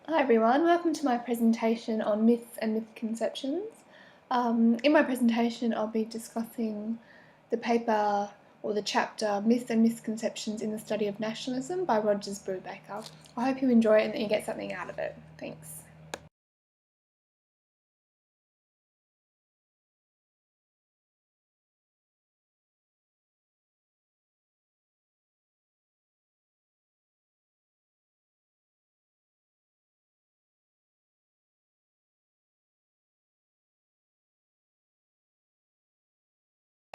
Hi everyone, welcome to my presentation on myths and misconceptions. In my presentation I'll be discussing the paper or the chapter Myths and Misconceptions in the Study of Nationalism by Rogers Brubaker. I hope you enjoy it and that you get something out of it. Thanks.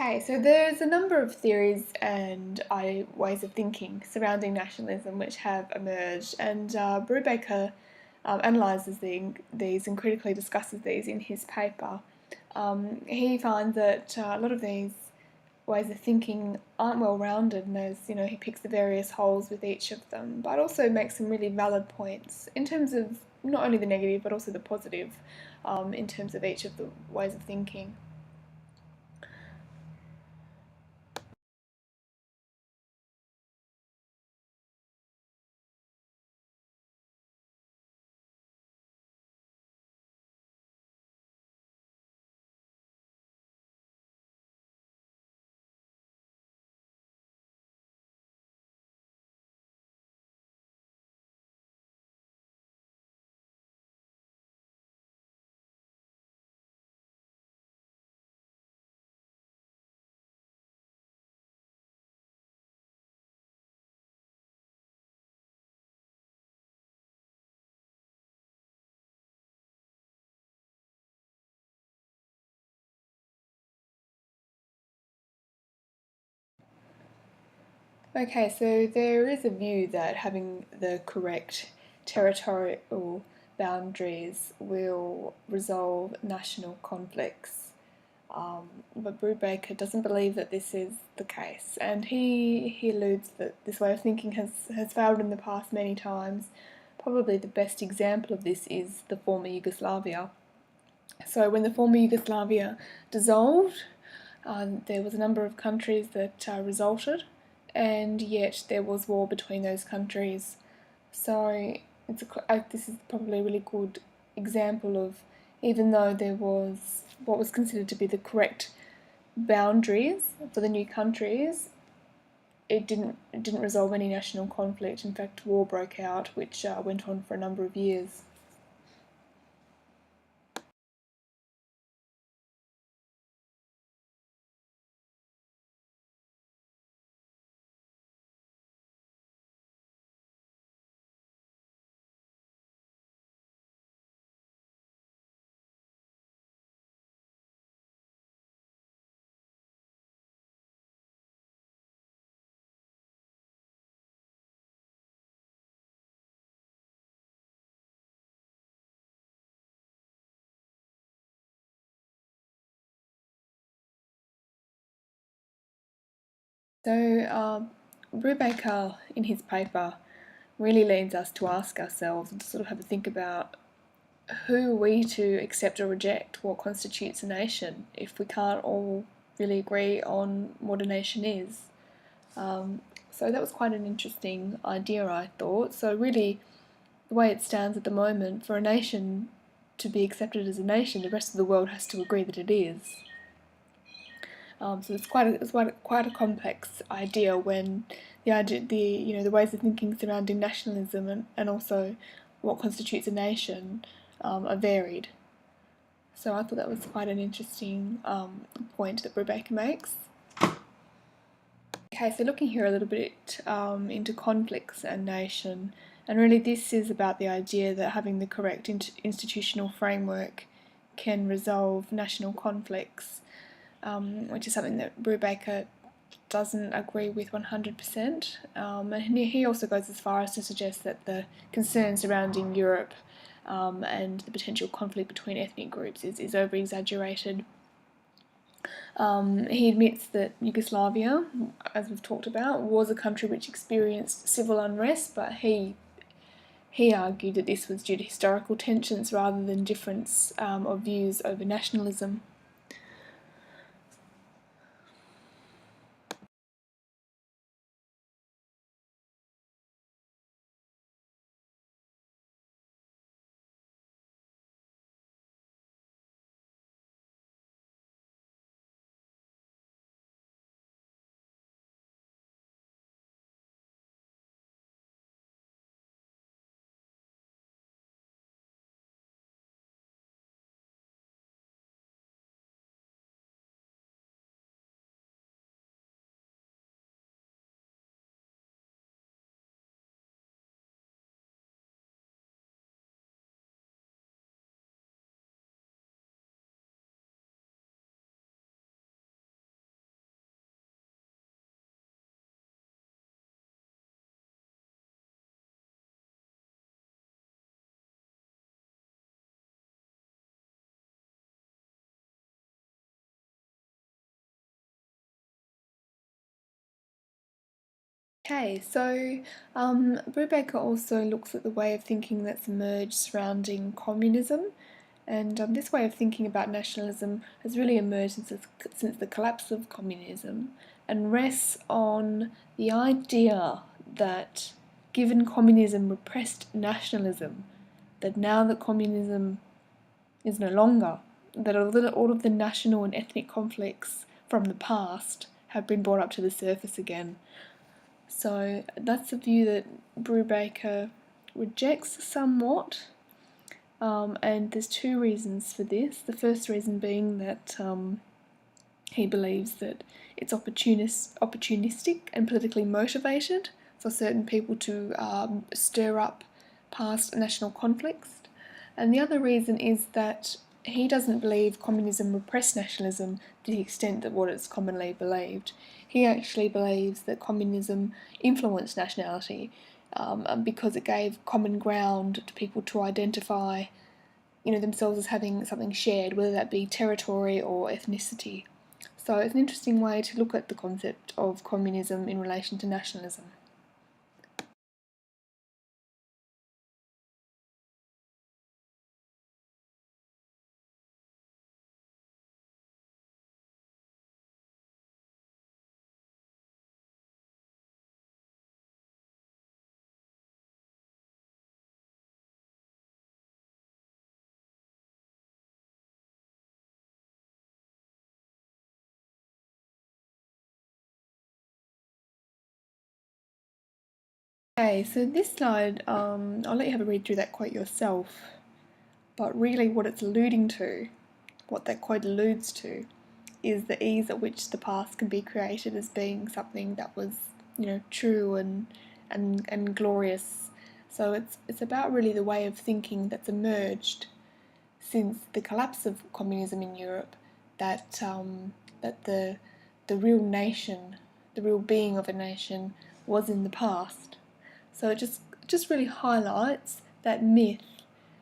Okay, so there's a number of theories and ways of thinking surrounding nationalism which have emerged, and Brubaker analyses these and critically discusses these in his paper. He finds that a lot of these ways of thinking aren't well rounded, and he picks the various holes with each of them, but also makes some really valid points in terms of not only the negative but also the positive in terms of each of the ways of thinking. Okay, so there is a view that having the correct territorial boundaries will resolve national conflicts. But Brubaker doesn't believe that this is the case, and he alludes that this way of thinking has failed in the past many times. Probably the best example of this is the former Yugoslavia. So when the former Yugoslavia dissolved, there was a number of countries that resulted, and yet there was war between those countries. So this is probably a really good example of, even though there was what was considered to be the correct boundaries for the new countries, it didn't resolve any national conflict. In fact, war broke out, which went on for a number of years. So, Brubaker, in his paper, really leads us to ask ourselves and to sort of have a think about who are we to accept or reject what constitutes a nation if we can't all really agree on what a nation is. So that was quite an interesting idea, I thought. So really, the way it stands at the moment, for a nation to be accepted as a nation, the rest of the world has to agree that it is. So it's quite a complex idea when the ways of thinking surrounding nationalism and also what constitutes a nation are varied. So I thought that was quite an interesting point that Rebecca makes. Okay, so looking here a little bit into conflicts and nation, and really this is about the idea that having the correct institutional framework can resolve national conflicts, which is something that Brubaker doesn't agree with 100%. And he also goes as far as to suggest that the concern surrounding Europe and the potential conflict between ethnic groups is over-exaggerated. He admits that Yugoslavia, as we've talked about, was a country which experienced civil unrest, but he argued that this was due to historical tensions rather than difference of views over nationalism. Okay, so Brubaker also looks at the way of thinking that's emerged surrounding communism, and this way of thinking about nationalism has really emerged since the collapse of communism and rests on the idea that given communism repressed nationalism, that now that communism is no longer, that all of the national and ethnic conflicts from the past have been brought up to the surface again. So that's a view that Brubaker rejects somewhat, and there's two reasons for this. The first reason being that he believes that it's opportunistic and politically motivated for certain people to stir up past national conflicts. And the other reason is that he doesn't believe communism repressed nationalism to the extent that what is commonly believed. He actually believes that communism influenced nationality because it gave common ground to people to identify, themselves as having something shared, whether that be territory or ethnicity. So it's an interesting way to look at the concept of communism in relation to nationalism. Okay, so this slide, I'll let you have a read through that quote yourself, but really what it's alluding to, what that quote alludes to, is the ease at which the past can be created as being something that was, true and glorious. So it's about really the way of thinking that's emerged since the collapse of communism in Europe, that that the real nation, the real being of a nation, was in the past. So it just really highlights that myth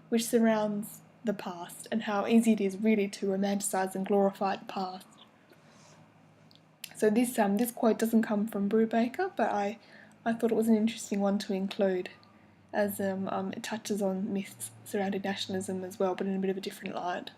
which surrounds the past and how easy it is really to romanticize and glorify the past. So this quote doesn't come from Brubaker, but I thought it was an interesting one to include, as it touches on myths surrounding nationalism as well, but in a bit of a different light.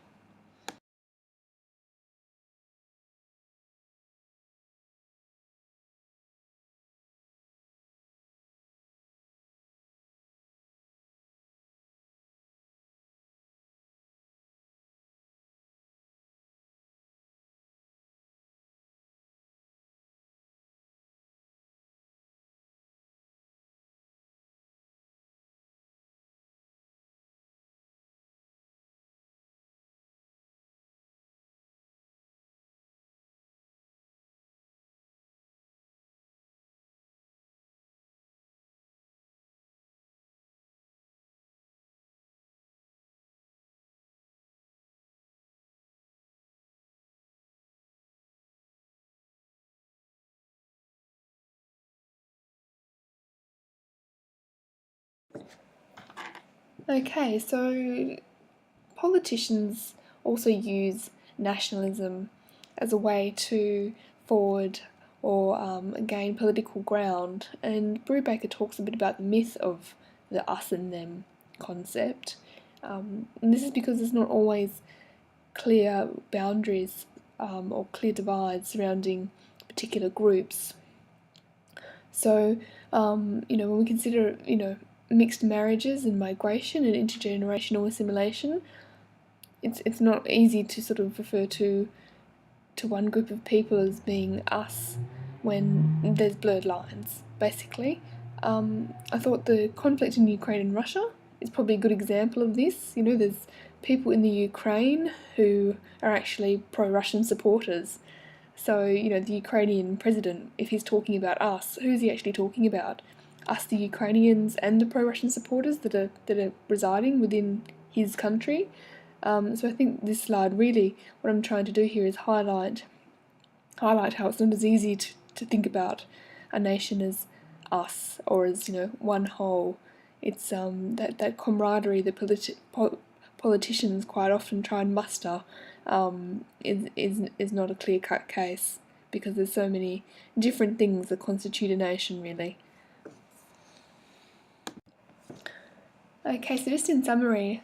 Okay, so politicians also use nationalism as a way to forward or gain political ground, and Brubaker talks a bit about the myth of the us and them concept. And this is because there's not always clear boundaries or clear divides surrounding particular groups. So, when we consider, mixed marriages and migration and intergenerational assimilation, it's not easy to sort of refer to one group of people as being us when there's blurred lines, basically. I thought the conflict in Ukraine and Russia is probably a good example of this. There's people in the Ukraine who are actually pro-Russian supporters. So, the Ukrainian president, if he's talking about us, who's he actually talking about? Us, the Ukrainians, and the pro-Russian supporters that are residing within his country. So I think this slide really, what I'm trying to do here is highlight how it's not as easy to think about a nation as us or as one whole. It's that camaraderie that politicians quite often try and muster is not a clear cut case. because there's so many different things that constitute a nation, really. Okay, so just in summary,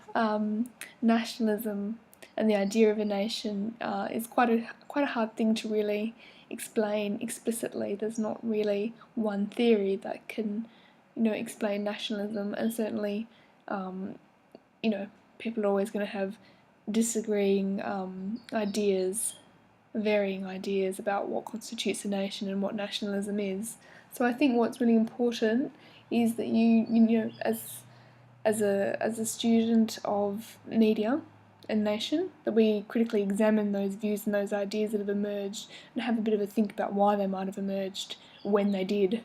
nationalism and the idea of a nation is quite a hard thing to really explain explicitly. There's not really one theory that can, explain nationalism, and certainly, people are always going to have disagreeing ideas, varying ideas about what constitutes a nation and what nationalism is. So I think what's really important is that as a student of media and nation, that we critically examine those views and those ideas that have emerged and have a bit of a think about why they might have emerged when they did.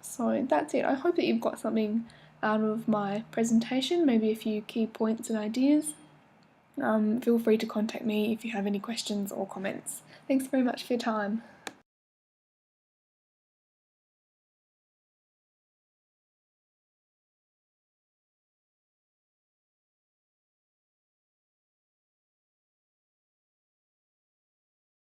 So that's it. I hope that you've got something out of my presentation, maybe a few key points and ideas. Feel free to contact me if you have any questions or comments. Thanks very much for your time.